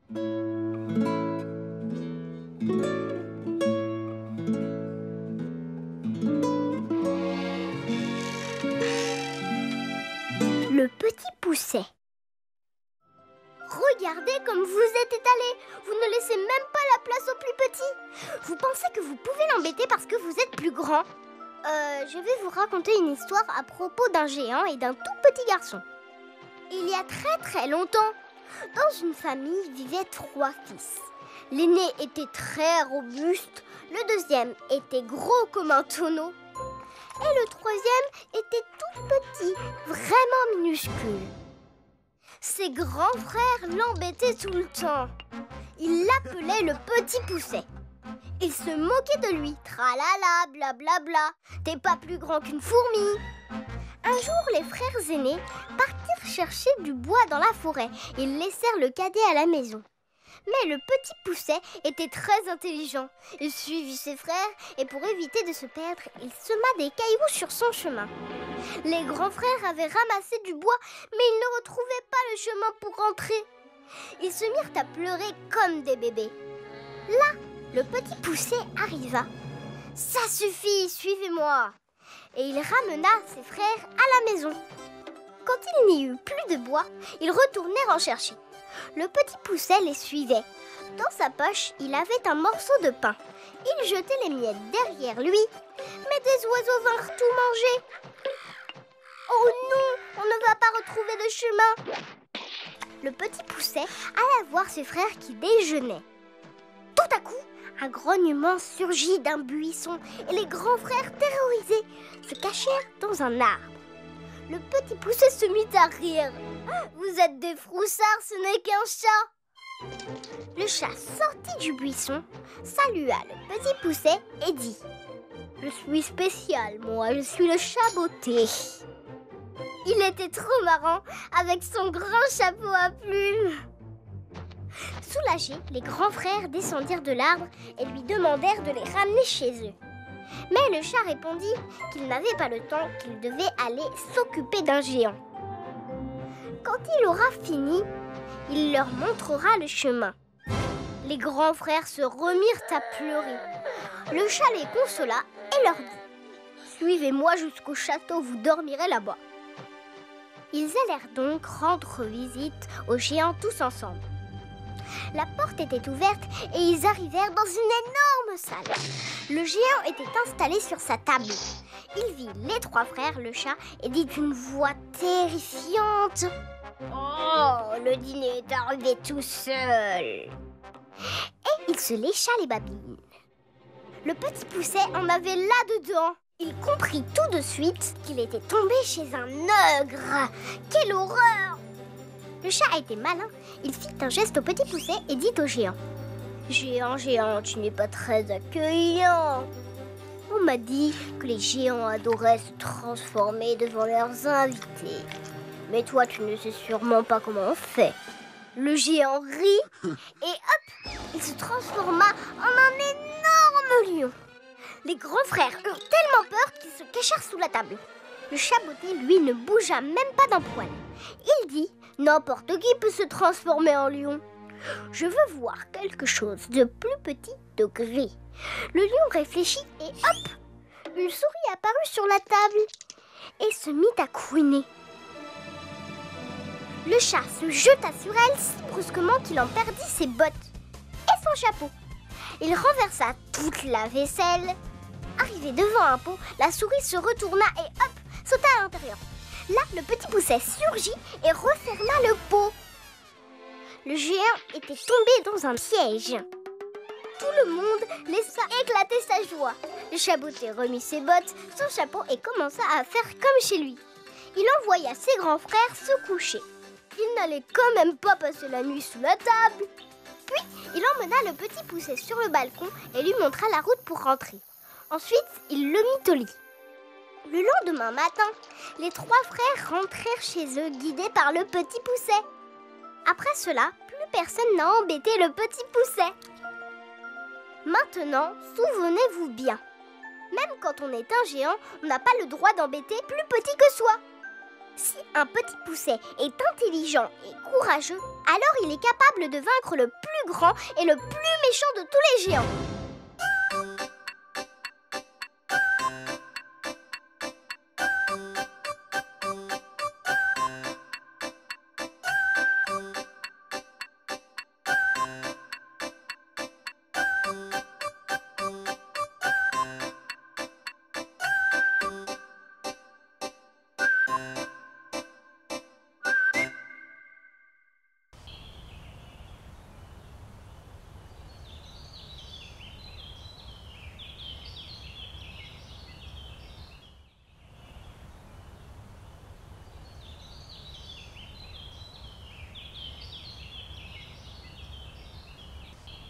Le petit Pousset. Regardez comme vous êtes étalé. Vous ne laissez même pas la place aux plus petits. Vous pensez que vous pouvez l'embêter parce que vous êtes plus grand. Je vais vous raconter une histoire à propos d'un géant et d'un tout petit garçon. Il y a très très longtemps, dans une famille vivaient 3 fils. L'aîné était très robuste, le deuxième était gros comme un tonneau et le troisième était tout petit, vraiment minuscule. Ses grands frères l'embêtaient tout le temps. Ils l'appelaient le petit Pousset. Ils se moquaient de lui. Tralala, blablabla. T'es pas plus grand qu'une fourmi. Un jour, les frères aînés partirent chercher du bois dans la forêt. Ils laissèrent le cadet à la maison. Mais le petit Pousset était très intelligent. Il suivit ses frères et pour éviter de se perdre, il sema des cailloux sur son chemin. Les grands frères avaient ramassé du bois, mais ils ne retrouvaient pas le chemin pour rentrer. Ils se mirent à pleurer comme des bébés. Là, le petit Pousset arriva. « Ça suffit, suivez-moi !» Et il ramena ses frères à la maison. Quand il n'y eut plus de bois, ils retournèrent en chercher. Le petit Pousset les suivait. Dans sa poche, il avait un morceau de pain. Il jetait les miettes derrière lui, mais des oiseaux vinrent tout manger. Oh non, on ne va pas retrouver le chemin. Le petit Pousset alla voir ses frères qui déjeunaient. Tout à coup, un grognement surgit d'un buisson et les grands frères, terrorisés, se cachèrent dans un arbre. Le petit Pousset se mit à rire. « Vous êtes des froussards, ce n'est qu'un chat !» Le chat sortit du buisson, salua le petit Pousset et dit « Je suis spécial, moi, je suis le chat beauté. » Il était trop marrant avec son grand chapeau à plumes. Soulagés, les grands frères descendirent de l'arbre et lui demandèrent de les ramener chez eux. Mais le chat répondit qu'il n'avait pas le temps, qu'il devait aller s'occuper d'un géant. Quand il aura fini, il leur montrera le chemin. Les grands frères se remirent à pleurer. Le chat les consola et leur dit « Suivez-moi jusqu'au château, vous dormirez là-bas. » Ils allèrent donc rendre visite au géant tous ensemble. La porte était ouverte et ils arrivèrent dans une énorme salle. Le géant était installé sur sa table. Il vit les 3 frères, le chat, et dit d'une voix terrifiante « Oh, le dîner est arrivé tout seul !» Et il se lécha les babines. Le petit Pousset en avait là-dedans. Il comprit tout de suite qu'il était tombé chez un ogre. Quelle horreur! Le chat était malin. Il fit un geste au petit Pousset et dit au géant « Géant, tu n'es pas très accueillant. On m'a dit que les géants adoraient se transformer devant leurs invités. Mais toi, tu ne sais sûrement pas comment on fait. » Le géant rit et hop, il se transforma en un énorme lion. Les grands frères eurent tellement peur qu'ils se cachèrent sous la table. Le chat beauté, lui, ne bougea même pas d'un poil. Il dit « N'importe qui peut se transformer en lion. Je veux voir quelque chose de plus petit degré. » Le lion réfléchit et hop, une souris apparut sur la table et se mit à couiner. Le chat se jeta sur elle si brusquement qu'il en perdit ses bottes et son chapeau. Il renversa toute la vaisselle. Arrivé devant un pot, la souris se retourna et hop, sauta à l'intérieur. Là, le petit Pousset surgit et referma le pot. Le géant était tombé dans un piège. Tout le monde laissa éclater sa joie. Le chat beauté remit ses bottes, son chapeau et commença à faire comme chez lui. Il envoya ses grands frères se coucher. Il n'allait quand même pas passer la nuit sous la table. Puis, il emmena le petit Pousset sur le balcon et lui montra la route pour rentrer. Ensuite, il le mit au lit. Le lendemain matin, les 3 frères rentrèrent chez eux guidés par le petit Pousset. Après cela, plus personne n'a embêté le petit Pousset. Maintenant, souvenez-vous bien. Même quand on est un géant, on n'a pas le droit d'embêter plus petit que soi. Si un petit pousset est intelligent et courageux, alors il est capable de vaincre le plus grand et le plus méchant de tous les géants.